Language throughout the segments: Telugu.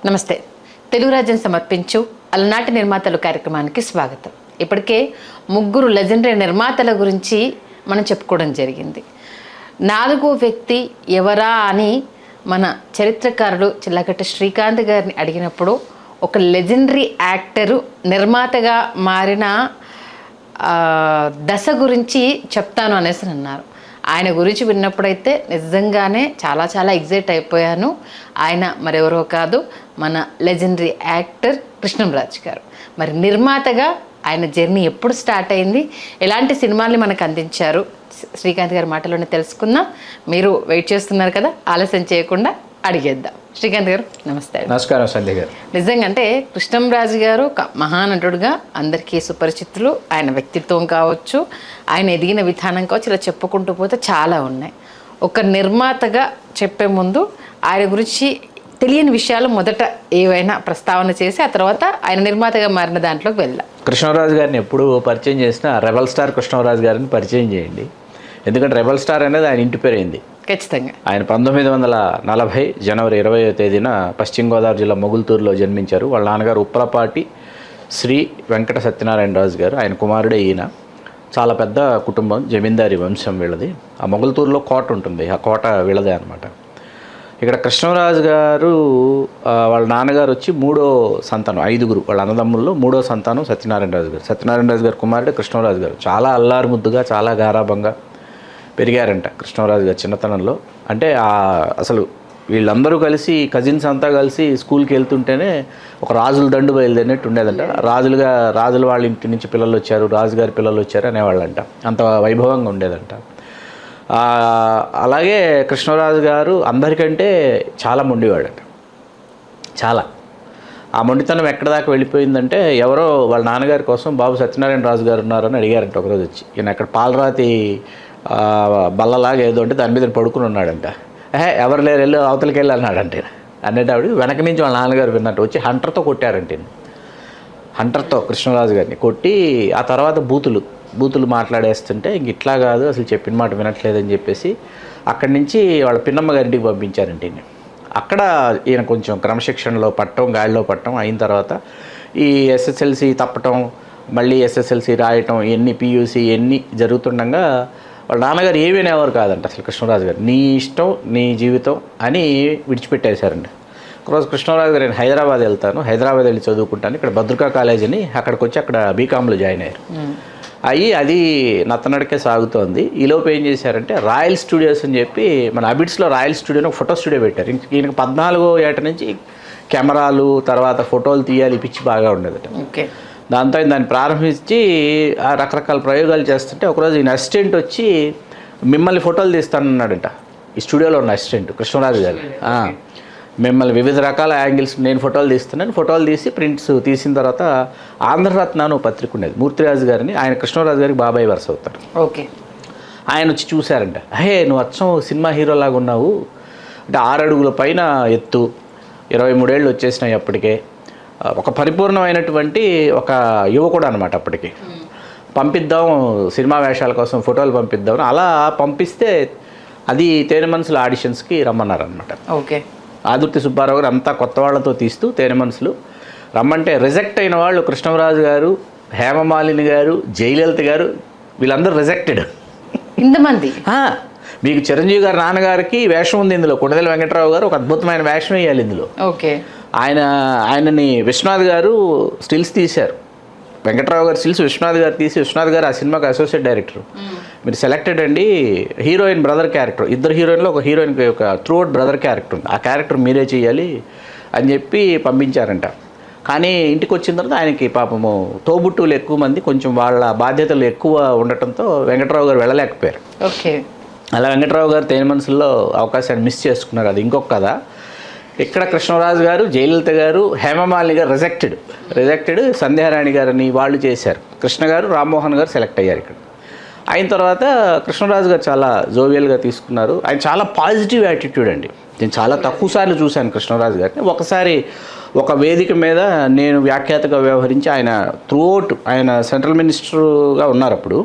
నమస్తే. తెలుగు రాజ్యం సమర్పించు అలనాటి నిర్మాతలు కార్యక్రమానికి స్వాగతం. ఇప్పటికే ముగ్గురు లెజెండరీ నిర్మాతల గురించి మనం చెప్పుకోవడం జరిగింది. నాలుగో వ్యక్తి ఎవరా అని మన చరిత్రకారుడు చిల్లకట్ట శ్రీకాంత్ గారిని అడిగినప్పుడు ఒక లెజెండరీ యాక్టరు నిర్మాతగా మారిన దశ గురించి చెప్తాను అనేసి అన్నారు. ఆయన గురించి విన్నప్పుడైతే నిజంగానే చాలా ఎగ్జైట్ అయిపోయాను. ఆయన మరెవరో కాదు, మన లెజెండరీ యాక్టర్ కృష్ణంరాజు గారు. మరి నిర్మాతగా ఆయన జర్నీ ఎప్పుడు స్టార్ట్ అయింది, ఎలాంటి సినిమాల్ని మనకు అందించారు, శ్రీకాంత్ గారి మాటలోనే తెలుసుకుందాం. మీరు వెయిట్ చేస్తున్నారు కదా, ఆలస్యం చేయకుండా అడిగేద్దాం. శ్రీకాంత్ గారు నమస్తే. నమస్కారం సంధ్య గారు. నిజంగా అంటే కృష్ణంరాజు గారు ఒక మహానటుడుగా అందరికీ సుపరిచితులు. ఆయన వ్యక్తిత్వం కావచ్చు, ఆయన ఎదిగిన విధానం కావచ్చు, ఇలా చెప్పుకుంటూ పోతే చాలా ఉన్నాయి. ఒక నిర్మాతగా చెప్పే ముందు ఆయన గురించి తెలియని విషయాలు మొదట ఏవైనా ప్రస్తావన చేసి ఆ తర్వాత ఆయన నిర్మాతగా మారిన దాంట్లోకి వెళ్దాం. కృష్ణరాజు గారిని ఎప్పుడు పరిచయం చేసినా రెబల్ స్టార్ కృష్ణరాజు గారిని పరిచయం చేయండి. ఎందుకంటే రెబల్ స్టార్ అనేది ఆయన ఇంటి పేరైంది. ఖచ్చితంగా ఆయన 1940 జనవరి 20వ తేదీన పశ్చిమ గోదావరి జిల్లా మొగుల్తూరులో జన్మించారు. వాళ్ళ నాన్నగారు ఉప్పలపాటి శ్రీ వెంకట సత్యనారాయణ రాజు గారు, ఆయన కుమారుడే ఈయన. చాలా పెద్ద కుటుంబం, జమీందారీ వంశం వీళ్ళది. ఆ మొగుల్తూరులో కోట ఉంటుంది, ఆ కోట వీళ్ళదే అనమాట. ఇక్కడ కృష్ణరాజు గారు వాళ్ళ నాన్నగారు వచ్చి మూడో సంతానం, 5గురు వాళ్ళ అన్నదమ్ముల్లో మూడో సంతానం సత్యనారాయణ రాజు గారు. సత్యనారాయణ రాజు గారు కుమారుడే కృష్ణరాజు గారు. చాలా అల్లారు ముద్దుగా, చాలా గారాభంగా పెరిగారంట కృష్ణరాజు గారు చిన్నతనంలో. అంటే అసలు వీళ్ళందరూ కలిసి, కజిన్స్ అంతా కలిసి స్కూల్కి వెళ్తుంటేనే ఒక రాజుల దండు బయలుదేరినట్టు ఉండేదంట. రాజుల వాళ్ళ ఇంటి నుంచి పిల్లలు వచ్చారు, రాజుగారి పిల్లలు వచ్చారు అనేవాళ్ళంట. అంత వైభవంగా ఉండేదంట. అలాగే కృష్ణరాజు గారు అందరికంటే చాలా మొండివాడట. చాలా ఆ మొండితనం ఎక్కడ దాకా వెళ్ళిపోయిందంటే, ఎవరో వాళ్ళ నాన్నగారి కోసం బాబు సత్యనారాయణ రాజు గారు ఉన్నారని అడిగారంట ఒకరోజు వచ్చి. ఈయన అక్కడ పాలరాతి బల్లలాగా ఏదో ఉంటే దాని మీద పడుకుని ఉన్నాడంట. ఎవరు లేరు, వెళ్ళి అవతలకి వెళ్ళి అన్నాడంటే. అనేటప్పుడు వెనక నుంచి వాళ్ళ నాన్నగారు విన్నట్టు వచ్చి హంటర్తో కొట్టారంటే. హంటర్తో కృష్ణరాజు గారిని కొట్టి ఆ తర్వాత బూతులు మాట్లాడేస్తుంటే ఇంక ఇట్లా కాదు, అసలు చెప్పిన మాట వినట్లేదని చెప్పేసి అక్కడి నుంచి వాళ్ళ పిన్నమ్మ గారింటికి పంపించారంటే. అక్కడ ఈయన కొంచెం క్రమశిక్షణలో పట్టడం, గాడిలో పట్టడం అయిన తర్వాత ఈ ఎస్ఎస్ఎల్సి తప్పటం, మళ్ళీ ఎస్ఎస్ఎల్సి రాయటం, ఎన్ని పియూసి ఎన్ని జరుగుతుండగా వాళ్ళ నాన్నగారు ఏమీ అనేవారు కాదంట అసలు కృష్ణరాజు గారు. నీ ఇష్టం, నీ జీవితం అని విడిచిపెట్టేశారండి. ఒకరోజు కృష్ణరాజు గారు నేను హైదరాబాద్ వెళ్తాను, హైదరాబాద్ వెళ్ళి చదువుకుంటాను, ఇక్కడ భద్రకా కాలేజ్ అని అక్కడికి వచ్చి అక్కడ బీకామ్లో జాయిన్ అయ్యారు. అది నత్తనడికే సాగుతోంది. ఈలోపు ఏం చేశారంటే రాయల్ స్టూడియోస్ అని చెప్పి మన అబిడ్స్లో రాయల్ స్టూడియోని ఒక ఫోటో స్టూడియో పెట్టారు. ఈయనకి 14వ ఏట నుంచి కెమెరాలు, తర్వాత ఫోటోలు తీయాలి పిచ్చి బాగా ఉండేదట. ఓకే. దాంతో ఆయన దాన్ని ప్రారంభించి రకరకాల ప్రయోగాలు చేస్తుంటే ఒకరోజు ఈయన అసిస్టెంట్ వచ్చి మిమ్మల్ని ఫోటోలు తీస్తానన్నాడంట. ఈ స్టూడియోలో ఉన్న అసిస్టెంట్ కృష్ణరాజు గారు, మిమ్మల్ని వివిధ రకాల యాంగిల్స్ నేను ఫోటోలు తీస్తున్నాను. ఫోటోలు తీసి ప్రింట్స్ తీసిన తర్వాత ఆంధ్రరత్న అని పత్రిక ఉండేది, మూర్తిరాజు గారిని, ఆయన కృష్ణరాజు గారికి బాబాయ్ వరుస అవుతారు. ఓకే. ఆయన వచ్చి చూశారంట. నువ్వు అచ్చం సినిమా హీరోలాగా ఉన్నావు అంటే 6 అడుగుల పైన ఎత్తు, 23 ఏళ్ళు వచ్చేసినాయి అప్పటికే, ఒక పరిపూర్ణమైనటువంటి ఒక యువకుడు అనమాట. అప్పటికి పంపిద్దాం సినిమా వేషాల కోసం ఫోటోలు పంపిద్దాం. అలా పంపిస్తే అది తేనె మనసులు ఆడిషన్స్కి రమ్మన్నారనమాట. ఓకే. ఆదుర్తి సుబ్బారావు గారు అంతా కొత్త వాళ్ళతో తీస్తూ తేనె మనసులు రమ్మంటే రిజెక్ట్ అయిన వాళ్ళు కృష్ణరాజు గారు, హేమమాలిని గారు, జయలలిత గారు, వీళ్ళందరూ రిజెక్టెడ్. ఇంతమంది మీకు చిరంజీవి గారి నాన్నగారికి వేషం ఉంది ఇందులో. కొండదెల వెంకటరావు గారు ఒక అద్భుతమైన వేషం వేయాలి ఇందులో. ఓకే. ఆయనని విశ్వనాథ్ గారు స్టిల్స్ తీశారు. వెంకటరావు గారు స్టిల్స్ విశ్వనాథ్ గారు తీసి, విశ్వనాథ్ గారు ఆ సినిమాకి అసోసియేట్ డైరెక్టర్. మీరు సెలెక్టెడ్ అండి, హీరోయిన్ బ్రదర్ క్యారెక్టర్, 2 హీరోయిన్లో ఒక హీరోయిన్కి ఒక త్రూఅవుట్ బ్రదర్ క్యారెక్టర్ ఉంది, ఆ క్యారెక్టర్ మీరే చేయాలి అని చెప్పి పంపించారంట. కానీ ఇంటికి వచ్చిన తర్వాత ఆయనకి పాపము తోబుట్టువులు ఎక్కువ మంది, కొంచెం వాళ్ళ బాధ్యతలు ఎక్కువ ఉండటంతో వెంకటరావు గారు వెళ్ళలేకపోయారు. ఓకే. అలా వెంకటరావు గారు తేనె మనసుల్లో అవకాశాన్ని మిస్ చేసుకున్నారు. అది ఇంకొక కథ. ఇక్కడ కృష్ణరాజు గారు, జయలలిత గారు, హేమమాలిని గారు రిజెక్టెడ్, సంధ్యారాణి గారని వాళ్ళు చేశారు. కృష్ణ గారు, రామ్మోహన్ గారు సెలెక్ట్ అయ్యారు. ఇక్కడ అయిన తర్వాత కృష్ణరాజు గారు చాలా జోవియల్గా తీసుకున్నారు. ఆయన చాలా పాజిటివ్ యాటిట్యూడ్ అండి. నేను చాలా తక్కువ సార్లు చూశాను కృష్ణరాజు గారిని. ఒకసారి ఒక వేదిక మీద నేను వ్యాఖ్యాతగా వ్యవహరించి, ఆయన త్రూఅవుట్ ఆయన సెంట్రల్ మినిస్టర్గా ఉన్నారు అప్పుడు,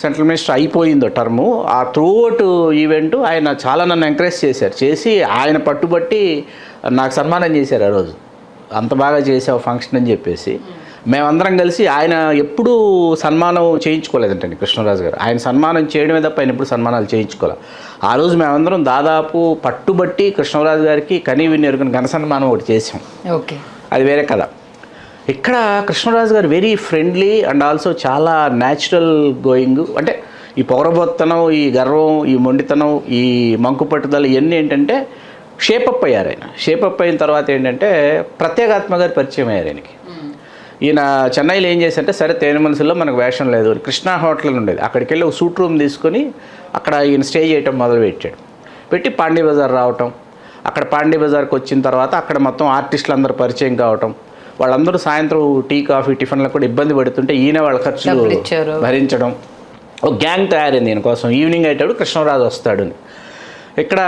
సెంట్రల్ మినిస్టర్ అయిపోయిందో టర్ము, ఆ త్రూఅవుట్ ఈవెంట్ ఆయన చాలా నన్ను ఎంకరేజ్ చేశారు. చేసి ఆయన పట్టుబట్టి నాకు సన్మానం చేశారు ఆ రోజు. అంత బాగా చేసావు ఫంక్షన్ అని చెప్పేసి మేమందరం కలిసి, ఆయన ఎప్పుడూ సన్మానం చేయించుకోలేదంటండి కృష్ణరాజు గారు. ఆయన సన్మానం చేయడమే తప్ప ఆయన ఎప్పుడు సన్మానాలు చేయించుకోవాలి. ఆ రోజు మేమందరం దాదాపు పట్టుబట్టి కృష్ణరాజు గారికి కనీ విని ఎరుగని ఘన సన్మానం ఒకటి చేసాం. ఓకే, అది వేరే కథ. ఇక్కడ కృష్ణరాజు గారు వెరీ ఫ్రెండ్లీ అండ్ ఆల్సో చాలా న్యాచురల్ గోయింగ్. అంటే ఈ పొగరబోత్తనం, ఈ గర్వం, ఈ మొండితనం, ఈ మంకు పట్టుదల ఇవన్నీ ఏంటంటే షేపప్ అయ్యారు. ఆయన షేపప్ అయిన తర్వాత ఏంటంటే ప్రత్యేగాత్మ గారు పరిచయం అయ్యారు ఆయనకి. ఈయన చెన్నైలో ఏం చేశారంటే, సరే తేనె మనసులో మనకు వేషం లేదు, కృష్ణా హోటల్ ఉండేది, అక్కడికి వెళ్ళి ఒక సూట్ రూమ్ తీసుకొని అక్కడ ఈయన స్టే చేయటం మొదలుపెట్టాడు. పెట్టి పాండీ బజార్ రావటం, అక్కడ పాండీ బజార్కి వచ్చిన తర్వాత అక్కడ మొత్తం ఆర్టిస్టులు అందరూ పరిచయం కావటం, వాళ్ళందరూ సాయంత్రం టీ కాఫీ టిఫిన్లకు కూడా ఇబ్బంది పడుతుంటే ఈయన వాళ్ళ ఖర్చులు భరించడం, ఒక గ్యాంగ్ తయారైంది ఈయన కోసం. ఈవినింగ్ అయ్యేటప్పుడు కృష్ణరాజు వస్తాడు. ఇక్కడ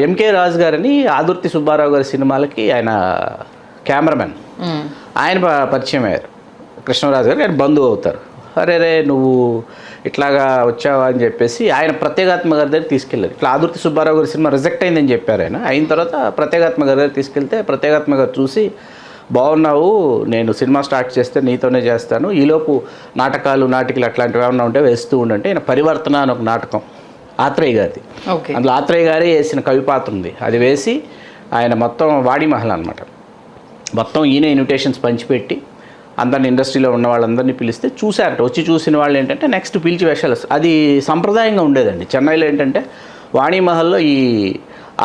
ఎంకే రాజు గారని ఆదుర్తి సుబ్బారావు గారి సినిమాలకి ఆయన కెమెరామెన్, ఆయన పరిచయం అయ్యారు కృష్ణరాజు గారు. ఆయన బంధువు అవుతారు. అరే రే నువ్వు ఇట్లాగా వచ్చావా అని చెప్పేసి ఆయన ప్రత్యేగాత్మ గారి దగ్గర తీసుకెళ్ళారు. ఇట్లా ఆదుర్తి సుబ్బారావు గారి సినిమా రిజెక్ట్ అయిందని చెప్పారు. ఆయన అయిన తర్వాత ప్రత్యేగాత్మ గారి దగ్గర తీసుకెళ్తే ప్రత్యేగాత్మ గారు చూసి, బాగున్నావు, నేను సినిమా స్టార్ట్ చేస్తే నీతోనే చేస్తాను, ఈలోపు నాటకాలు నాటికలు అట్లాంటివి ఏమన్నా ఉంటే వేస్తూ ఉండంటే ఆయన పరివర్తన అని ఒక నాటకం ఆత్రేయ గారిది. అందులో ఆత్రేయ గారే వేసిన కవిపాత్ర ఉంది, అది వేసి ఆయన మొత్తం వాడి మహల్ అనమాట. మొత్తం ఈయన ఇన్విటేషన్స్ పంచిపెట్టి అందరిని ఇండస్ట్రీలో ఉన్న వాళ్ళందరినీ పిలిస్తే చూశారట. వచ్చి చూసిన వాళ్ళు ఏంటంటే నెక్స్ట్ పిలిచి వేషాలు, అది సంప్రదాయంగా ఉండేదండి. చెన్నైలో ఏంటంటే వాణి మహల్లో ఈ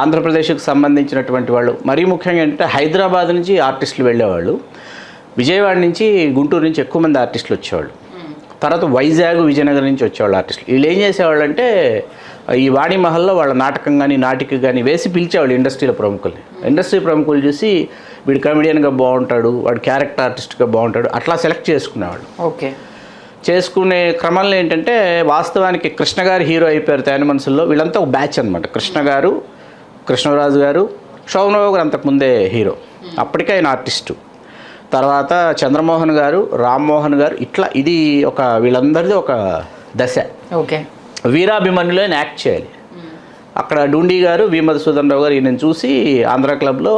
ఆంధ్రప్రదేశ్కి సంబంధించినటువంటి వాళ్ళు, మరీ ముఖ్యంగా ఏంటంటే హైదరాబాద్ నుంచి ఆర్టిస్టులు వెళ్ళేవాళ్ళు, విజయవాడ నుంచి గుంటూరు నుంచి ఎక్కువ మంది ఆర్టిస్టులు వచ్చేవాళ్ళు, తర్వాత వైజాగ్ విజయనగరం నుంచి వచ్చేవాళ్ళు ఆర్టిస్టులు. వీళ్ళు ఏం చేసేవాళ్ళు అంటే ఈ వాణి మహల్లో వాళ్ళ నాటకం కానీ నాటిక కానీ వేసి పిలిచేవాళ్ళు ఇండస్ట్రీలో ప్రముఖుల్ని. ఇండస్ట్రీ ప్రముఖులు చూసి వీడు కమెడియన్గా బాగుంటాడు, వాడు క్యారెక్టర్ ఆర్టిస్ట్గా బాగుంటాడు, అట్లా సెలెక్ట్ చేసుకునేవాళ్ళు. ఓకే, చేసుకునే క్రమంలో ఏంటంటే వాస్తవానికి కృష్ణ గారు హీరో అయిపోయారు తేనె మనసుల్లో. వీళ్ళంతా ఒక బ్యాచ్ అనమాట. కృష్ణ గారు, కృష్ణరాజు గారు, శోభనబాబు గారు అంతకుముందే హీరో, అప్పటికే ఆయన ఆర్టిస్టు. తర్వాత చంద్రమోహన్ గారు, రామ్మోహన్ గారు, ఇట్లా ఇది ఒక వీళ్ళందరిది ఒక దశ. ఓకే, వీరాభిమన్యులో ఆయన యాక్ట్ చేయాలి. అక్కడ డూండి గారు, వి మధుసూదన్ రావు గారు ఈయన చూసి ఆంధ్ర క్లబ్లో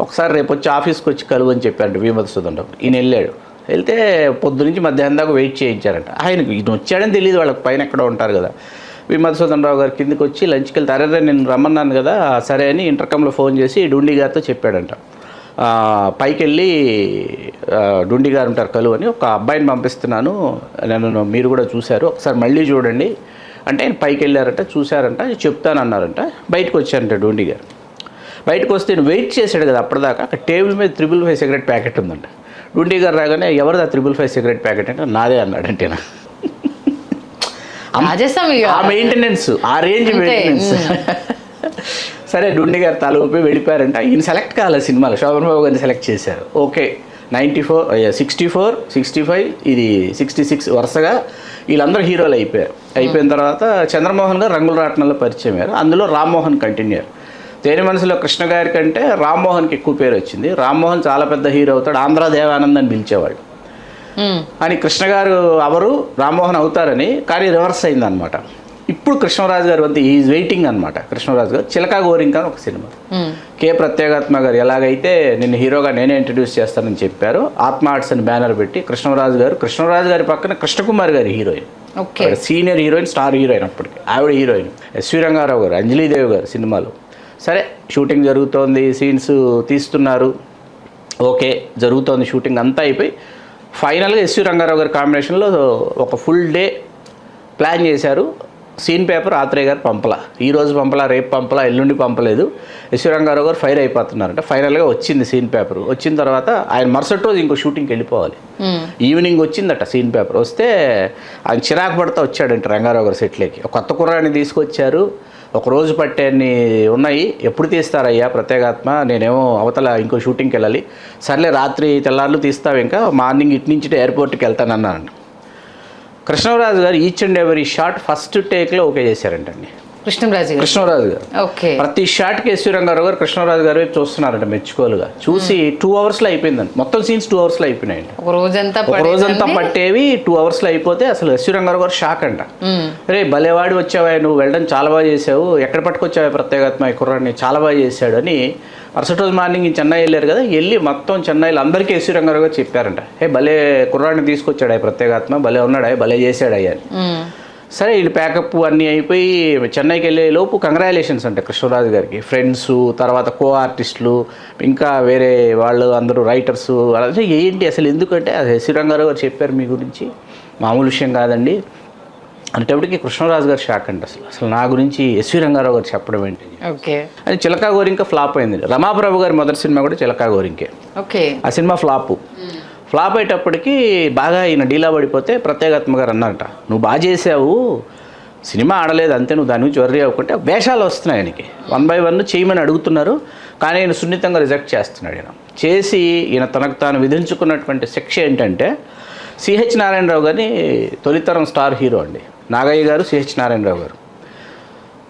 ఒకసారి రేపు వచ్చి ఆఫీస్కి వచ్చి కలువు అని చెప్పారంట వి మధుసూదన్ రావు. ఈయన వెళ్ళాడు. వెళ్తే పొద్దు నుంచి మధ్యాహ్నం దాకా వెయిట్ చేయించారంట. ఆయనకు ఈయన వచ్చాడని తెలియదు, వాళ్ళకి పైన ఎక్కడో ఉంటారు కదా. వి మధుసూదన్ రావు గారు కిందికి వచ్చి లంచ్కి వెళ్తే, అరే నేను రమ్మన్నాను కదా, సరే అని ఇంటర్కంలో ఫోన్ చేసి డూండి గారితో చెప్పాడంట. పైకి వెళ్ళి డూండి గారు ఉంటారు కలువు అని, ఒక అబ్బాయిని పంపిస్తున్నాను, నన్ను మీరు కూడా చూశారు, ఒకసారి మళ్ళీ చూడండి అంటే ఆయన పైకి వెళ్ళారంట, చూశారంట, చెప్తానన్నారంట. బయటకు వచ్చారంట డూండి గారు. బయటకు వస్తే నేను వెయిట్ చేశాడు కదా అప్పటిదాకా, అక్కడ టేబుల్ మీద 555 సిగరెట్ ప్యాకెట్ ఉందంట. డూండి గారు రాగానే ఎవరిదా 555 సిగరెట్ ప్యాకెట్ అంటే నాదే అన్నాడంటే. ఆ మెయింటెనెన్స్, ఆ రేంజ్ మెయింటెనెన్స్. సరే డూండి గారు తల ఊపి వెళ్ళిపోయారంట. ఈయన సెలెక్ట్ కావాలి సినిమాలో, శోభనబాబు గారిని సెలెక్ట్ చేశారు. ఓకే, 94, 64, 65, ఇది 66 వరుసగా వీళ్ళందరూ హీరోలు అయిపోయారు. అయిపోయిన తర్వాత చంద్రమోహన్ గారు రంగుల రాట్నంలో పరిచయం అయ్యారు. అందులో రామ్మోహన్ కంటిన్యూ. తేనె మనసులో కృష్ణ గారి కంటే రామ్మోహన్కి ఎక్కువ పేరు వచ్చింది. రామ్మోహన్ చాలా పెద్ద హీరో అవుతాడు, ఆంధ్ర దేవానంద్ అని పిలిచేవాళ్ళు. అని కృష్ణ గారు అవరు రామ్మోహన్ అవుతారని, కానీ రివర్స్ అయిందనమాట. ఇప్పుడు కృష్ణరాజు గారు వద్ద ఈజ్ వెయిటింగ్ అనమాట. కృష్ణరాజు గారు చిలకా గోరింక అని ఒక సినిమా, కే ప్రత్యేగాత్మ గారు ఎలాగైతే నిన్ను హీరోగా నేనే ఇంట్రడ్యూస్ చేస్తానని చెప్పారు, ఆత్మ ఆర్ట్స్ అని బ్యానర్ పెట్టి కృష్ణరాజు గారి పక్కన కృష్ణకుమార్ గారి heroine, senior heroine, star heroine, అప్పటికి ఆవిడ హీరోయిన్. ఎస్వి రంగారావు గారు, అంజలీదేవి గారు సినిమాలు. సరే షూటింగ్ జరుగుతోంది, సీన్స్ తీస్తున్నారు, ఓకే జరుగుతోంది షూటింగ్ అంతా అయిపోయి ఫైనల్గా ఎస్వి రంగారావు గారి కాంబినేషన్లో ఒక ఫుల్ డే ప్లాన్ చేశారు. సీన్ పేపర్ ఆత్రేయ గారు పంపలా, ఈరోజు పంపలా, రేపు పంపలా, ఎల్లుండి పంపలేదు. ఎస్వి రంగారావు గారు ఫైర్ అయిపోతున్నారంట. ఫైనల్గా వచ్చింది సీన్ పేపర్. వచ్చిన తర్వాత ఆయన మరుసటి రోజు ఇంకో షూటింగ్కి వెళ్ళిపోవాలి. ఈవినింగ్ వచ్చిందట సీన్ పేపర్. వస్తే ఆయన చిరాకు పడుతూ వచ్చాడంట రంగారావు గారు సెట్లోకి. ఒక కొత్త కుర్రాన్ని తీసుకొచ్చారు, ఒక రోజు పట్టేన్ని ఉన్నాయి, ఎప్పుడు తీస్తారయ్యా ప్రత్యేగాత్మ, నేనేమో అవతల ఇంకో షూటింగ్కి వెళ్ళాలి. సర్లే రాత్రి తెల్లార్లు తీస్తావు, ఇంకా మార్నింగ్ ఇటు నుంచి ఎయిర్పోర్ట్కి వెళ్తానన్నాను. కృష్ణరాజు గారు each and every shot first టేక్లో ఓకే చేశారంటండి. కృష్ణరాజు గారు ఓకే. ప్రతి షాట్కి ఎస్వి రంగారావు గారు కృష్ణరాజు గారు వైపు చూస్తున్నారంట మెచ్చుకోలుగా. చూసి 2 అవర్స్లో అయిపోయిందండి మొత్తం సీన్స్. 2 అవర్స్లో అయిపోయినాయండి. ఒక రోజంతా పట్టేవి 2 అవర్స్లో అయిపోతే అసలు ఎస్వి రంగారావు గారు షాక్ అంట. రే భలేవాడి వచ్చావా నువ్వు, వెళ్ళడం చాలా బాగా చేసావు, ఎక్కడ పట్టుకొచ్చావా ప్రత్యేగాత్మ ఈ కుర్రాడిని, చాలా బాగా చేశాడు అని. మరుసటి రోజు మార్నింగ్ చెన్నై వెళ్ళారు కదా, వెళ్ళి మొత్తం చెన్నైలో అందరికీ ఎస్వి రంగారావు గారు చెప్పారంట, భలే కుర్రాడిని తీసుకొచ్చాడు ప్రత్యేగాత్మ, భలే ఉన్నాడు, భలే చేశాడు అని. సరే వీళ్ళు ప్యాకప్ అన్నీ అయిపోయి చెన్నైకి వెళ్ళే లోపు కంగ్రాచులేషన్స్ అంటే కృష్ణరాజు గారికి ఫ్రెండ్స్, తర్వాత కో ఆర్టిస్టులు, ఇంకా వేరే వాళ్ళు అందరూ రైటర్సు. అలా ఏంటి అసలు ఎందుకంటే అది ఎస్వి రంగారావు గారు చెప్పారు మీ గురించి, మామూలు విషయం కాదండి అనేటప్పటికి కృష్ణరాజు గారు షాక్ అండి. అసలు నా గురించి ఎస్వి రంగారావు గారు చెప్పడం ఏంటి అని. చిలకా గోరింక ఫ్లాప్ అయింది. రమాప్రభు గారి మొదటి సినిమా కూడా చిలకా గోరింకే. ఆ సినిమా ఫ్లాప్ అయ్యేటప్పటికి బాగా ఈయన డీలా పడిపోతే ప్రత్యేగాత్మ గారు అన్నారట, నువ్వు బాగా చేసావు, సినిమా ఆడలేదు అంతే, నువ్వు దాని గురించి వర్రీ అవ్వకుంటే. వేషాలు వస్తున్నాయి ఆయనకి 1 by 1 చేయమని అడుగుతున్నారు, కానీ ఆయన సున్నితంగా రిజెక్ట్ చేస్తున్నాడు. ఈయన చేసి ఈయన తనకు తాను విధించుకున్నటువంటి శిక్ష ఏంటంటే సిహెచ్ నారాయణరావు గారిని, తొలితరం స్టార్ హీరో అండి నాగయ్య గారు, సిహెచ్ నారాయణరావు గారు.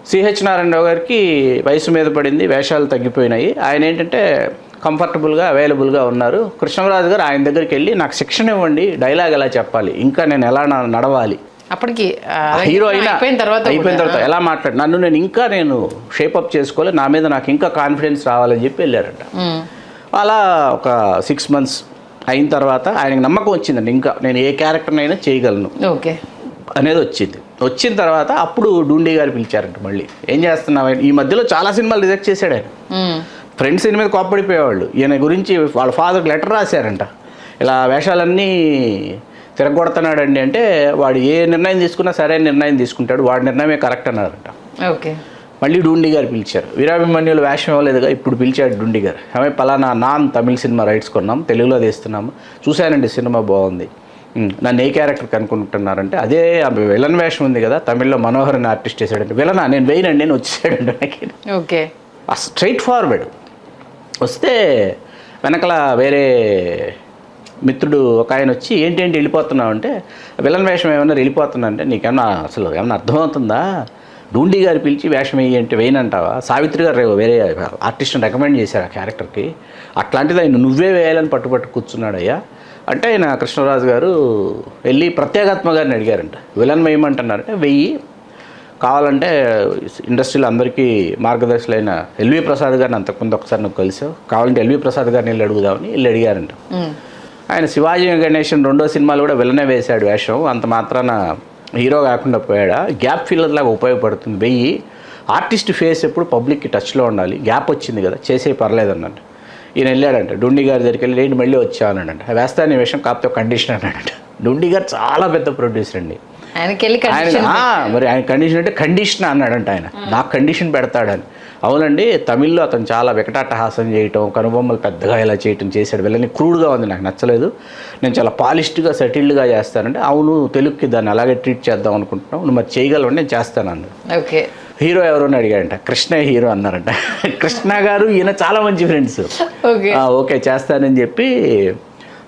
సిహెచ్ నారాయణరావు గారికి వయసు మీద పడింది, వేషాలు తగ్గిపోయినాయి, ఆయన ఏంటంటే కంఫర్టబుల్గా అవైలబుల్గా ఉన్నారు. కృష్ణరాజు గారు ఆయన దగ్గరికి వెళ్ళి నాకు శిక్షణ ఇవ్వండి, డైలాగ్ ఎలా చెప్పాలి, ఇంకా నేను ఎలా నడవాలి, అప్పటికి హీరో అయిపోయిన తర్వాత ఎలా మాట్లాడు, నేను షేపప్ చేసుకోవాలి, నా మీద నాకు ఇంకా కాన్ఫిడెన్స్ రావాలని చెప్పి వెళ్ళారంట. అలా ఒక 6 months అయిన తర్వాత ఆయనకు నమ్మకం వచ్చిందండి, ఇంకా నేను ఏ క్యారెక్టర్నైనా చేయగలను అనేది వచ్చిన తర్వాత అప్పుడు డూండి గారు పిలిచారంట. మళ్ళీ ఏం చేస్తున్నావు, ఈ మధ్యలో చాలా సినిమాలు రిజెక్ట్ చేశాడు ఆయన. ఫ్రెండ్స్ ఈయన మీద కోప్పడిపోయేవాళ్ళు. ఈయన గురించి వాళ్ళ ఫాదర్కి లెటర్ రాశారంట, ఇలా వేషాలన్నీ తిరగొడుతున్నాడండి అంటే, వాడు ఏ నిర్ణయం తీసుకున్నా సరైన నిర్ణయం తీసుకుంటాడు, వాడి నిర్ణయమే కరెక్ట్ అన్నారంట. మళ్ళీ డూండి గారు పిలిచారు. వీరాభిమన్యులు వేషం ఇవ్వలేదుగా, ఇప్పుడు పిలిచాడు డూండి గారు. పలానా నాన్ తమిళ సినిమా రైట్స్ కొన్నాం, తెలుగులో తీస్తున్నాము, చూశానండి సినిమా బాగుంది, నన్ను ఏ క్యారెక్టర్కి అనుకుంటున్నారంటే, అదే విలన్ వేషం ఉంది కదా తమిళ్లో మనోహర్ అని ఆర్టిస్ట్ వేసాడంటే, విలనా నేను వేయనండి నేను వచ్చాడండి నాకు. స్ట్రైట్ ఫార్వర్డ్ వస్తే వెనకల వేరే మిత్రుడు ఒక ఆయన వచ్చి ఏంటి వెళ్ళిపోతున్నావు అంటే, విలన్ వేషం ఏమన్నా వెళ్ళిపోతున్నా అంటే, నీకేమన్నా అసలు ఏమన్నా అర్థమవుతుందా, డూండి గారు పిలిచి వేషం వేయి అంటే వేయనంటావా, సావిత్రి గారు వేరే ఆర్టిస్ట్ని రికమెండ్ చేశారు ఆ క్యారెక్టర్కి, అట్లాంటిది ఆయన నువ్వే వేయాలని పట్టుపట్టు కూర్చున్నాడయ్యా అంటే. ఆయన కృష్ణరాజు గారు వెళ్ళి ప్రత్యేగాత్మ గారిని అడిగారంట, విలన్ వేయమంటున్నారంటే వెయ్యి, కావాలంటే ఇండస్ట్రీలో అందరికీ మార్గదర్శులైన ఎల్వి ప్రసాద్ గారిని అంతకుముందు ఒకసారి నువ్వు కలిసావు, కావాలంటే ఎల్వి ప్రసాద్ గారిని వెళ్ళి అడుగుదామని వెళ్ళి అడిగారంట. ఆయన శివాజీ గణేషన్ 2వ సినిమాలు కూడా విలనే వేశాడు వేషం, అంత మాత్రాన హీరో కాకుండా పోయాడా, గ్యాప్ ఫిల్లర్ లాగా ఉపయోగపడుతుంది, వెయ్యి, ఆర్టిస్ట్ ఫేస్ ఎప్పుడు పబ్లిక్కి టచ్లో ఉండాలి, గ్యాప్ వచ్చింది కదా చేసే పర్లేదు అన్నట్టు. ఈయన వెళ్ళాడంట డూండి గారి దగ్గరికి వెళ్ళి ఏంటి మళ్ళీ వచ్చా అన్నాడంట, వేస్తాను ఈ విషయం కాకపోతే కండిషన్ అన్నాడంట. డూండి గారు చాలా పెద్ద ప్రొడ్యూసర్ అండి, మరి ఆయన కండిషన్ అంటే కండిషన్ అన్నాడంట. ఆయన నాకు కండిషన్ పెడతాడని. అవునండి, తమిళ్లో అతను చాలా వికటాటహాసం చేయటం, కనుబొమ్మలు పెద్దగా ఇలా చేయటం చేశాడు, వెళ్ళని క్రూడ్గా ఉంది, నాకు నచ్చలేదు, నేను చాలా పాలిష్డ్గా సెటిల్డ్గా చేస్తానంటే, అవును తెలుగుకి దాన్ని అలాగే ట్రీట్ చేద్దాం అనుకుంటున్నావు, నువ్వు మరి చేయగలవు నేను చేస్తాను అన్నాడు. హీరో ఎవరు అని అడిగాడంట, కృష్ణ హీరో అన్నారంట. కృష్ణ గారు ఈయన చాలా మంచి ఫ్రెండ్స్, ఓకే చేస్తానని చెప్పి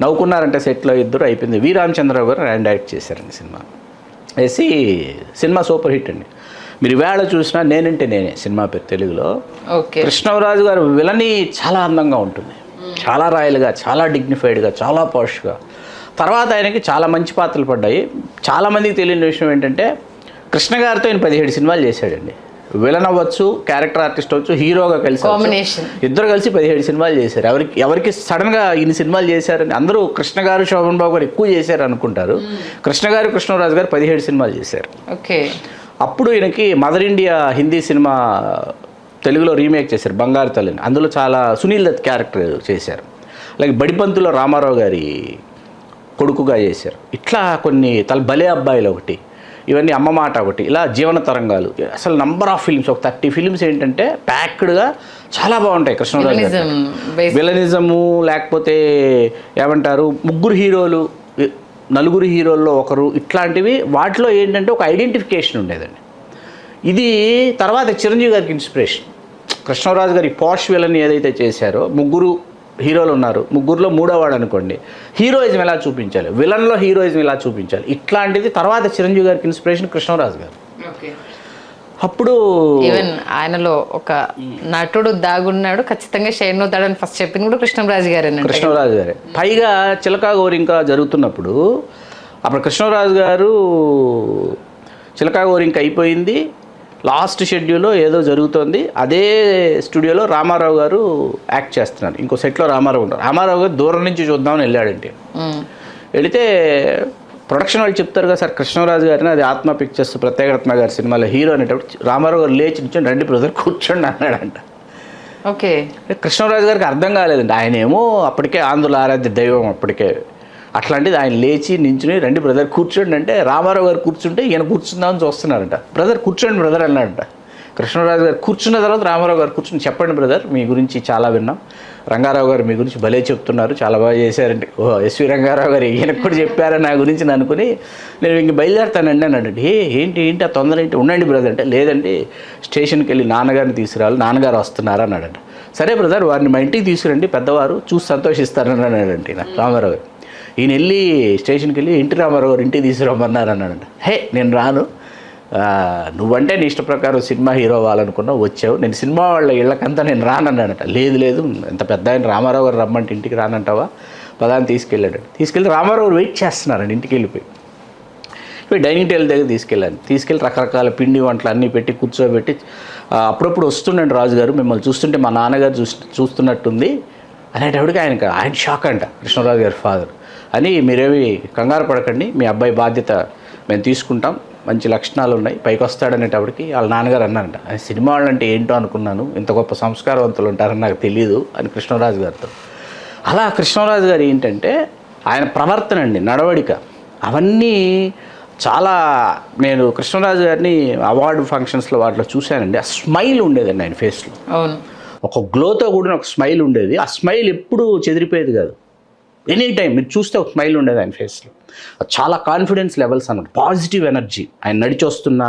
నవ్వుకున్నారంటే సెట్లో ఇద్దరు. అయిపోయింది. వి రామచంద్రరావు గారు ఆయన డైరెక్ట్ చేశారండి సినిమా, వేసి సినిమా సూపర్ హిట్ అండి. మీరు ఇవాళ చూసినా నేనంటే నేనే సినిమా పేరు తెలుగులో. కృష్ణరాజు గారు విలని చాలా అందంగా ఉంటుంది, చాలా రాయల్గా, చాలా డిగ్నిఫైడ్గా, చాలా పాష్గా. తర్వాత ఆయనకి చాలా మంచి పాత్రలు పడ్డాయి. చాలామందికి తెలియని విషయం ఏంటంటే, కృష్ణ గారితో ఆయన 17 సినిమాలు చేశాడండి. విలన్ అవ్వచ్చు, క్యారెక్టర్ ఆర్టిస్ట్ అవ్వచ్చు, హీరోగా కలిసి ఇద్దరు కలిసి 17 సినిమాలు చేశారు. ఎవరికి సడన్గా ఇన్ని సినిమాలు చేశారని అందరూ కృష్ణ గారు శోభన్ బాబు గారు ఎక్కువ చేశారు అనుకుంటారు. కృష్ణ గారు కృష్ణరాజు గారు 17 సినిమాలు చేశారు. అప్పుడు ఈయనకి మదర్ ఇండియా హిందీ సినిమా తెలుగులో రీమేక్ చేశారు, బంగారు తల్లిని. అందులో చాలా సునీల్ దత్ క్యారెక్టర్ చేశారు. అలాగే బడిపంతులో రామారావు గారి కొడుకుగా చేశారు. ఇట్లా కొన్ని భలే అబ్బాయిలు ఒకటి, ఇవన్నీ అమ్మ మాట ఒకటి, ఇలా జీవన తరంగాలు, అసలు నంబర్ ఆఫ్ ఫిల్మ్స్, ఒక 30 ఫిల్మ్స్ ఏంటంటే ప్యాక్డ్గా చాలా బాగుంటాయి. కృష్ణరాజు గారు విలనిజము, లేకపోతే ఏమంటారు ముగ్గురు హీరోలు, నలుగురు హీరోల్లో ఒకరు, ఇట్లాంటివి. వాటిలో ఏంటంటే ఒక ఐడెంటిఫికేషన్ ఉండేదండి. ఇది తర్వాత చిరంజీవి గారికి ఇన్స్పిరేషన్. కృష్ణరాజు గారి పాష్ విలన్ ఏదైతే చేశారో, ముగ్గురు హీరోలు ఉన్నారు, ముగ్గురులో మూడోవాడు అనుకోండి, హీరోయిజం ఎలా చూపించాలి, విలన్లో హీరోయిజం ఎలా చూపించాలి, ఇట్లాంటిది తర్వాత చిరంజీవి గారికి ఇన్స్పిరేషన్ కృష్ణరాజు గారు. అప్పుడు ఈవెన్ ఆయనలో ఒక నటుడు దాగున్నాడు, ఖచ్చితంగా షైన్ అవుతాడని ఫస్ట్ చెప్పింది కూడా కృష్ణంరాజు గారేనండి. కృష్ణరాజు గారే. పైగా చిలకా గోరింక జరుగుతున్నప్పుడు అప్పుడు కృష్ణరాజు గారు చిలకా గోరింక అయిపోయింది, లాస్ట్ షెడ్యూల్లో ఏదో జరుగుతోంది, అదే స్టూడియోలో రామారావు గారు యాక్ట్ చేస్తున్నారు. ఇంకో సెట్లో రామారావు ఉంటారు. రామారావు గారు దూరం నుంచి చూద్దామని వెళ్ళాడంటే, వెళితే ప్రొడక్షన్ వాళ్ళు చెప్తారు కదా సార్, కృష్ణరాజు గారిని అది ఆత్మ పిక్చర్స్ ప్రత్యేకరత్న గారి సినిమాలో హీరో అనేటప్పుడు రామారావు గారు లేచి నుంచి రండి బ్రదర్ కూర్చోండి అన్నాడంట. ఓకే. కృష్ణరాజు గారికి అర్థం కాలేదండి. ఆయన ఏమో అప్పటికే ఆంధ్రుల ఆరాధ్య దైవం అప్పటికే. అట్లాంటిది ఆయన లేచి నించుని రండి బ్రదర్ కూర్చోండి అంటే రామారావు గారు కూర్చుంటే ఈయన కూర్చుందామని చూస్తున్నారంట. బ్రదర్ కూర్చోండి బ్రదర్ అన్నాడంట. కృష్ణరాజు గారు కూర్చున్న తర్వాత రామారావు గారు కూర్చుని చెప్పండి బ్రదర్, మీ గురించి చాలా విన్నాం, రంగారావు గారు మీ గురించి భలే చెప్తున్నారు, చాలా బాగా చేశారండి. ఓ ఎస్వి రంగారావు గారు ఈయనకు కూడా చెప్పారని నా గురించి అనుకుని నేను ఇంక బయలుదేరుతానండి అన్నాడు. ఏంటి ఆ తొందర ఏంటి, ఉండండి బ్రదర్ అంటే, లేదండి స్టేషన్కి వెళ్ళి నాన్నగారిని తీసుకురావాలి, నాన్నగారు వస్తున్నారు అన్నాడంట. సరే బ్రదర్ వారిని మా ఇంటికి తీసుకురండి, పెద్దవారు చూసి సంతోషిస్తారని అన్నాడంటే రామారావు గారు. ఈయన వెళ్ళి స్టేషన్కి వెళ్ళి ఎన్టీ రామారావు గారు ఇంటికి తీసుకురమ్మన్నారు అన్నాడంట. నేను రాను, నువ్వంటే నీ ఇష్ట ప్రకారం సినిమా హీరో అవ్వాలనుకున్నావు, వచ్చావు, నేను సినిమా వాళ్ళ ఇళ్ళకంతా నేను రానన్నాడట. లేదు ఎంత పెద్ద ఆయన రామారావు గారు రమ్మంటే ఇంటికి రానంటావా, పదాన్ని తీసుకెళ్ళాడు. తీసుకెళ్ళి రామారావు గారు వెయిట్ చేస్తున్నారండి ఇంటికి వెళ్ళిపోయి. డైనింగ్ టేబుల్ దగ్గర తీసుకెళ్ళి రకరకాల పిండి వంటలు అన్నీ పెట్టి కూర్చోబెట్టి, అప్పుడప్పుడు వస్తుండండి రాజుగారు, మిమ్మల్ని చూస్తుంటే మా నాన్నగారు చూస్తున్నట్టుంది అనేటప్పటికి ఆయన షాక్ అంట, కృష్ణరాజు గారి ఫాదర్. అని మీరేమి కంగారు పడకండి, మీ అబ్బాయి బాధ్యత మేము తీసుకుంటాం, మంచి లక్షణాలు ఉన్నాయి, పైకి వస్తాడనేటప్పటికి వాళ్ళ నాన్నగారు అన్నారంట. సినిమా వాళ్ళంటే ఏంటో అనుకున్నాను, ఇంత గొప్ప సంస్కారవంతులు ఉంటారని నాకు తెలియదు అని కృష్ణరాజు గారితో. అలా కృష్ణరాజు గారు ఏంటంటే ఆయన ప్రవర్తన అండి, నడవడిక, అవన్నీ చాలా, నేను కృష్ణరాజు గారిని అవార్డు ఫంక్షన్స్లో వాటిలో చూశానండి. ఆ స్మైల్ ఉండేదండి ఆయన ఫేస్లో. అవును, ఒక గ్లోతో కూడిన ఒక స్మైల్ ఉండేది. ఆ స్మైల్ ఎప్పుడూ చెదిరిపోయేది కాదు, ఎనీ టైం మీరు చూస్తే ఒక స్మైల్ ఉండేది ఆయన ఫేస్లో. చాలా కాన్ఫిడెన్స్ లెవెల్స్ అన్నమాట, పాజిటివ్ ఎనర్జీ. ఆయన నడిచి వస్తున్నా,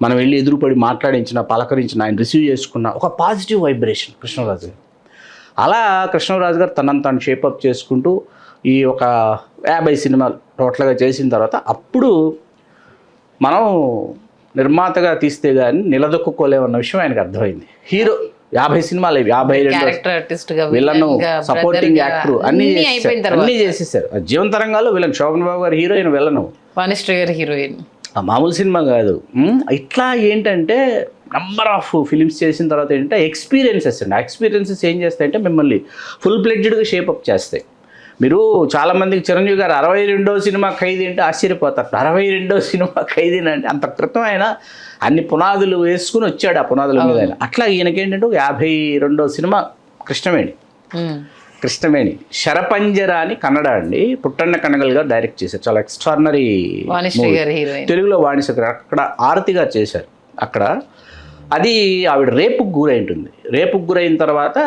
మనం వెళ్ళి ఎదురుపడి మాట్లాడించిన, పలకరించిన, ఆయన రిసీవ్ చేసుకున్న ఒక పాజిటివ్ వైబ్రేషన్ కృష్ణరాజు గారు. అలా కృష్ణరాజు గారు తనను తాను షేపప్ చేసుకుంటూ ఈ ఒక 50 సినిమాలు టోటల్గా చేసిన తర్వాత అప్పుడు మనం నిర్మాతగా తీస్తే కానీ నిలదొక్కుకోలేమన్న విషయం ఆయనకు అర్థమైంది. హీరో 50 సినిమాలు, 52 విలను, సపోర్టింగ్ యాక్టర్ అన్నీ చేసేసారు. జీవంత రంగాల్లో విలన్, శోభన్ బాబు గారు హీరోయిన్, విలను వాణిశ్రీ గారు హీరోయిన్. మామూలు సినిమా కాదు. ఇట్లా ఏంటంటే నంబర్ ఆఫ్ ఫిలిమ్స్ చేసిన తర్వాత ఏంటంటే ఎక్స్పీరియన్సెస్ అండి. ఆ ఎక్స్పీరియన్సెస్ ఏం చేస్తాయంటే మిమ్మల్ని ఫుల్ ప్లెడ్జ్డ్గా షేపప్ చేస్తాయి. మీరు చాలామందికి చిరంజీవి గారు 62వ సినిమా ఖైదీ అంటే ఆశ్చర్యపోతారు. 62వ సినిమా ఖైదీ అంటే అంత క్రితం ఆయన అన్ని పునాదులు వేసుకుని వచ్చాడు, ఆ పునాదుల మీద ఆయన. అట్లా ఈయనకేంటంటే 52వ సినిమా కృష్ణవేణి శరపంజర అని కన్నడ అండి, పుట్టన్న కనగల్ గారు డైరెక్ట్ చేశారు. చాలా ఎక్స్ట్రాడినరీ, తెలుగులో వాణిశ్రీ గారు అక్కడ ఆరతి గారు చేశారు. అక్కడ అది ఆవిడ రేపుకు గురై ఉంటుంది. రేపుకు గురైన తర్వాత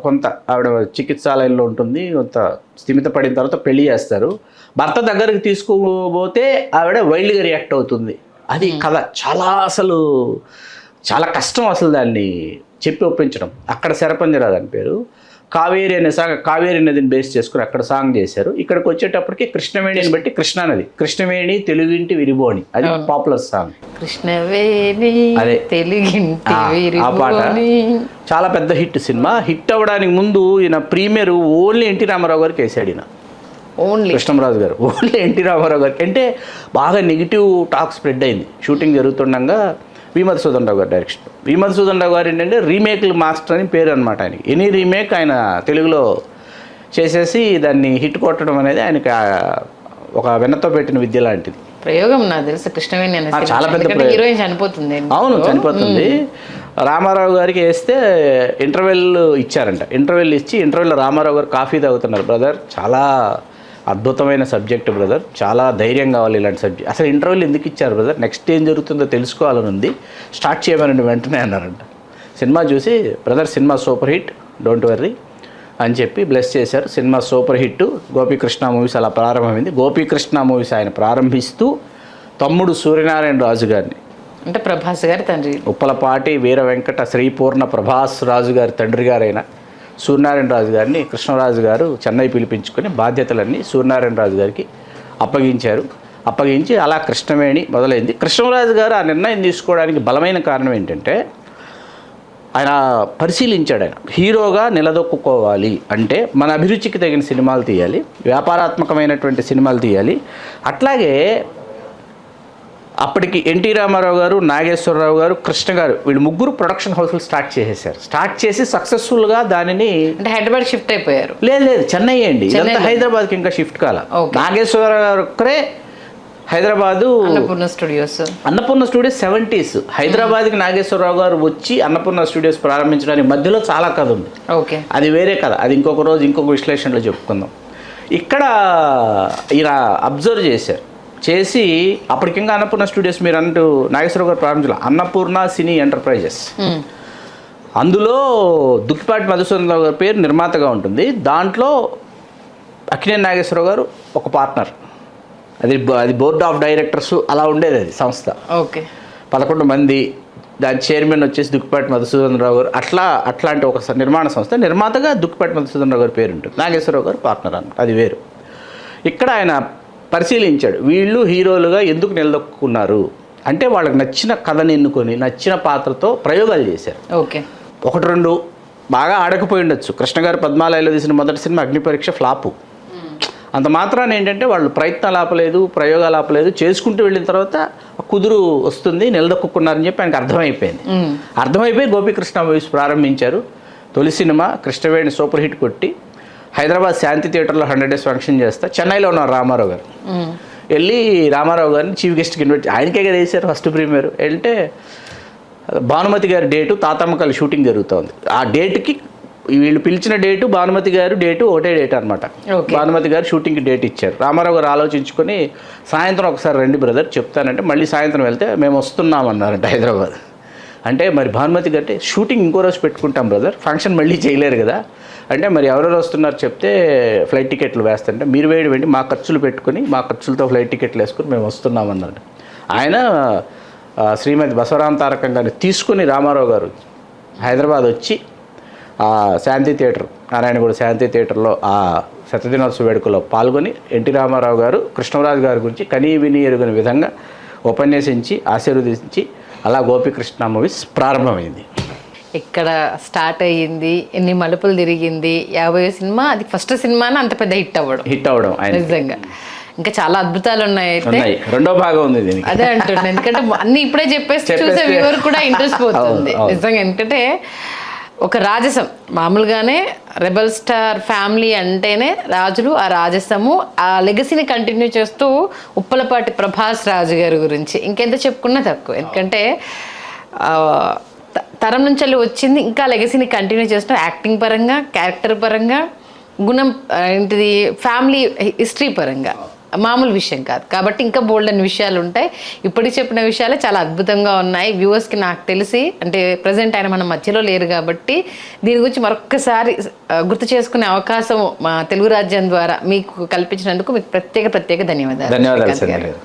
కొంత ఆవిడ చికిత్సాలయంలో ఉంటుంది, కొంత స్థిమిత పడిన తర్వాత పెళ్లి చేస్తారు. భర్త దగ్గరికి తీసుకుపోతే ఆవిడ వైల్డ్గా రియాక్ట్ అవుతుంది. అది కథ చాలా కష్టం అసలు దాన్ని చెప్పి ఒప్పించడం. అక్కడ శరపంజరాజు అని పేరు. కావేరి అనే సాంగ్, కావేరి నదిని బేస్ చేసుకుని అక్కడ సాంగ్ చేశారు. ఇక్కడికి వచ్చేటప్పటికి కృష్ణవేణిని బట్టి కృష్ణానది, కృష్ణవేణి తెలుగింటి విరిబోని, అది పాపులర్ సాంగ్. కృష్ణవేణి అదే తెలుగింటి విరిబోని, ఆ పాట చాలా పెద్ద హిట్ సినిమా. హిట్ అవ్వడానికి ముందు ఈయన ప్రీమియర్ ఓన్లీ ఎన్టీ రామారావు గారికి వేసాడు. ఈయన కృష్ణరాజు గారు ఓన్లీ ఎన్టీ రామారావు గారికి. అంటే బాగా నెగిటివ్ టాక్ స్ప్రెడ్ అయింది. షూటింగ్ జరుగుతుండగా వి మధుసూదన్ రావు గారు డైరెక్షన్. వి మధుసూదన్ రావు గారు ఏంటంటే రీమేక్లు మాస్టర్ అని పేరు అనమాట ఆయనకి. ఎనీ రీమేక్ ఆయన తెలుగులో చేసేసి దాన్ని హిట్ కొట్టడం అనేది ఆయనకి ఒక వెన్నతో పెట్టిన విద్య లాంటిది. ప్రయోగం నాకు తెలుసు. కృష్ణవేణి చాలా పెద్ద హీరోయిన్ చనిపోతుంది. అవును, చనిపోతుంది. రామారావు గారికి వేస్తే ఇంటర్వెల్ ఇచ్చారంట. ఇంటర్వెల్ ఇచ్చి ఇంటర్వెల్లో రామారావు గారు కాఫీ తాగుతున్నారు. బ్రదర్ చాలా అద్భుతమైన సబ్జెక్ట్ బ్రదర్, చాలా ధైర్యం కావాలి ఇలాంటి సబ్జెక్ట్. అసలు ఇంటర్వ్యూలు ఎందుకు ఇచ్చారు బ్రదర్, నెక్స్ట్ ఏం జరుగుతుందో తెలుసుకోవాలని ఉంది, స్టార్ట్ చేయమనండి వెంటనే అన్నారంట. సినిమా చూసి brother cinema super hit, don't worry అని చెప్పి బ్లెస్ చేశారు. Cinema super hit. Gopikrishna movies అలా ప్రారంభమైంది. గోపీకృష్ణ మూవీస్ ఆయన ప్రారంభిస్తూ తమ్ముడు సూర్యనారాయణ రాజు గారిని, అంటే ప్రభాస్ గారి తండ్రి, ఉప్పలపాటి వీర వెంకట శ్రీపూర్ణ ప్రభాస్ రాజు గారి తండ్రి గారైన సూర్యనారాయణ రాజు గారిని కృష్ణరాజు గారు చెన్నై పిలిపించుకొని బాధ్యతలన్నీ సూర్యనారాయణ రాజు గారికి అప్పగించారు. అప్పగించి అలా కృష్ణవేణి మొదలైంది. కృష్ణరాజు గారు ఆ నిర్ణయం తీసుకోవడానికి బలమైన కారణం ఏంటంటే ఆయన పరిశీలించాడు. ఆయన హీరోగా నిలదొక్కుకోవాలి అంటే మన అభిరుచికి తగిన సినిమాలు తీయాలి, వ్యాపారాత్మకమైనటువంటి సినిమాలు తీయాలి. అట్లాగే అప్పటికి ఎన్టీ రామారావు గారు, నాగేశ్వరరావు గారు, కృష్ణ గారు వీళ్ళు ముగ్గురు ప్రొడక్షన్ హౌస్లు స్టార్ట్ చేసేసారు. స్టార్ట్ చేసి సక్సెస్ఫుల్గా దానిని అంటే హైదరాబాద్ షిఫ్ట్ అయిపోయారు. లేదు చెన్నై అండి, ఇదంతా హైదరాబాద్కి ఇంకా షిఫ్ట్ కాల. నాగేశ్వరరావు గారు ఒక్కరే హైదరాబాదు అన్నపూర్ణ స్టూడియోస్ 70s హైదరాబాద్కి నాగేశ్వరరావు గారు వచ్చి అన్నపూర్ణ స్టూడియోస్ ప్రారంభించడానికి మధ్యలో చాలా కథ ఉంది. ఓకే, అది వేరే కథ, అది ఇంకొక రోజు ఇంకొక విశ్లేషణలో చెప్పుకుందాం. ఇక్కడ ఈయన అబ్జర్వ్ చేసి అప్పటికి ఇంకా అన్నపూర్ణ స్టూడియోస్ మీరు అన్నట్టు నాగేశ్వరరావు గారు ప్రారంభించారు అన్నపూర్ణ సినీ ఎంటర్ప్రైజెస్. అందులో దుక్కిపాటి మధుసూదనరావు గారి పేరు నిర్మాతగా ఉంటుంది. దాంట్లో అక్కినేని నాగేశ్వరరావు గారు ఒక పార్ట్నర్. అది బోర్డ్ ఆఫ్ డైరెక్టర్స్ అలా ఉండేది అది సంస్థ. ఓకే, 11 మంది. దాని చైర్మన్ వచ్చేసి దుక్కిపాటి మధుసూదనరావు గారు. అట్లాంటి ఒక నిర్మాణ సంస్థ. నిర్మాతగా దుక్కిపాటి మధుసూదనరావు గారి పేరు ఉంటుంది, నాగేశ్వరరావు గారు పార్ట్నర్ అన్నమాట, అది వేరు. ఇక్కడ ఆయన పరిశీలించాడు వీళ్ళు హీరోలుగా ఎందుకు నిలదొక్కున్నారు అంటే వాళ్ళకి నచ్చిన కథని ఎన్నుకొని నచ్చిన పాత్రతో ప్రయోగాలు చేశారు. ఓకే, 1-2 బాగా ఆడకపోయి ఉండొచ్చు. కృష్ణ గారు పద్మాలయలో తీసిన మొదటి సినిమా అగ్ని పరీక్ష ఫ్లాపు. అంత మాత్రాన్ని ఏంటంటే వాళ్ళు ప్రయత్నాలు ఆపలేదు, ప్రయోగాలు ఆపలేదు, చేసుకుంటూ వెళ్ళిన తర్వాత కుదురు వస్తుంది, నిలదొక్కున్నారని చెప్పి ఆయనకు అర్థమైపోయి గోపీకృష్ణ మూవీస్ ప్రారంభించారు. తొలి సినిమా కృష్ణవేణి సూపర్ హిట్ కొట్టి హైదరాబాద్ శాంతి థియేటర్లో 100 days ఫంక్షన్ చేస్తా. చెన్నైలో ఉన్నారు రామారావు గారు. వెళ్ళి రామారావు గారిని చీఫ్ గెస్ట్కి ఇన్వైట్, ఆయనకే కదా వేశారు ఫస్ట్ ప్రీమియర్. వెళ్తే భానుమతి గారి డేటు తాతమ్మకల్ షూటింగ్ జరుగుతుంది. ఆ డేట్కి వీళ్ళు పిలిచిన డేటు, భానుమతి గారు డేటు ఒకటే డేట్ అనమాట. భానుమతి గారు షూటింగ్కి డేట్ ఇచ్చారు. రామారావు గారు ఆలోచించుకొని సాయంత్రం ఒకసారి రండి బ్రదర్ చెప్తానంటే మళ్ళీ సాయంత్రం వెళ్తే మేము వస్తున్నామన్నారంట హైదరాబాద్. అంటే మరి భానుమతి గారు షూటింగ్ ఇంకో రోజు పెట్టుకుంటాం బ్రదర్, ఫంక్షన్ మళ్ళీ చేయలేరు కదా అంటే మరి ఎవరెవరు వస్తున్నారు చెప్తే ఫ్లైట్ టికెట్లు వేస్తారంటే మీరు వేయండి మా ఖర్చులు పెట్టుకుని మా ఖర్చులతో ఫ్లైట్ టికెట్లు వేసుకుని మేము వస్తున్నామన్నాడు. ఆయన శ్రీమతి బసవరామ తారకం గారిని తీసుకుని రామారావు గారు హైదరాబాద్ వచ్చి శాంతి థియేటర్, నారాయణగూడ శాంతి థియేటర్లో ఆ శతదినోత్సవ వేడుకలో పాల్గొని ఎన్టీ రామారావు గారు కృష్ణరాజు గారి గురించి కనీ విని ఎరుగని విధంగా ఉపన్యసించి ఆశీర్వదించి అలా గోపీకృష్ణ మూవీస్ ప్రారంభమైంది. ఇక్కడ స్టార్ట్ అయ్యింది, ఎన్ని మలుపులు తిరిగింది, 50వ సినిమా, అది ఫస్ట్ సినిమాని అంత పెద్ద హిట్ అవ్వడం నిజంగా ఇంకా చాలా అద్భుతాలు ఉన్నాయి. అయితే రెండో భాగం ఉంది దీనికి, అదే అంటున్నాను. ఎందుకంటే అన్ని ఇప్పుడే చెప్పేసి చూసే వ్యూవర్ కూడా ఇంట్రెస్ట్ పోతుంది నిజంగా. ఎందుకంటే ఒక రాజసం, మామూలుగానే రెబల్ స్టార్ ఫ్యామిలీ అంటేనే రాజులు, ఆ రాజసము, ఆ లెగసీని కంటిన్యూ చేస్తూ ఉప్పలపాటి ప్రభాస్ రాజు గారి గురించి ఇంకెంత చెప్పుకున్నా తక్కువ. ఎందుకంటే తరం నుంచి వచ్చింది, ఇంకా లెగసీని కంటిన్యూ చేస్తూ యాక్టింగ్ పరంగా, క్యారెక్టర్ పరంగా, గుణం ఏంటిది, ఫ్యామిలీ హిస్టరీ పరంగా మామూలు విషయం కాదు. కాబట్టి ఇంకా బోల్డ్ అనే విషయాలు ఉంటాయి. ఇప్పటికి చెప్పిన విషయాలే చాలా అద్భుతంగా ఉన్నాయి. వ్యూవర్స్కి నాకు తెలిసి అంటే ప్రజెంట్ ఆయన మన మధ్యలో లేరు కాబట్టి దీని గురించి మరొక్కసారి గుర్తు చేసుకునే అవకాశం మా తెలుగు రాజ్యం ద్వారా మీకు కల్పించినందుకు మీకు ప్రత్యేక ధన్యవాదాలు.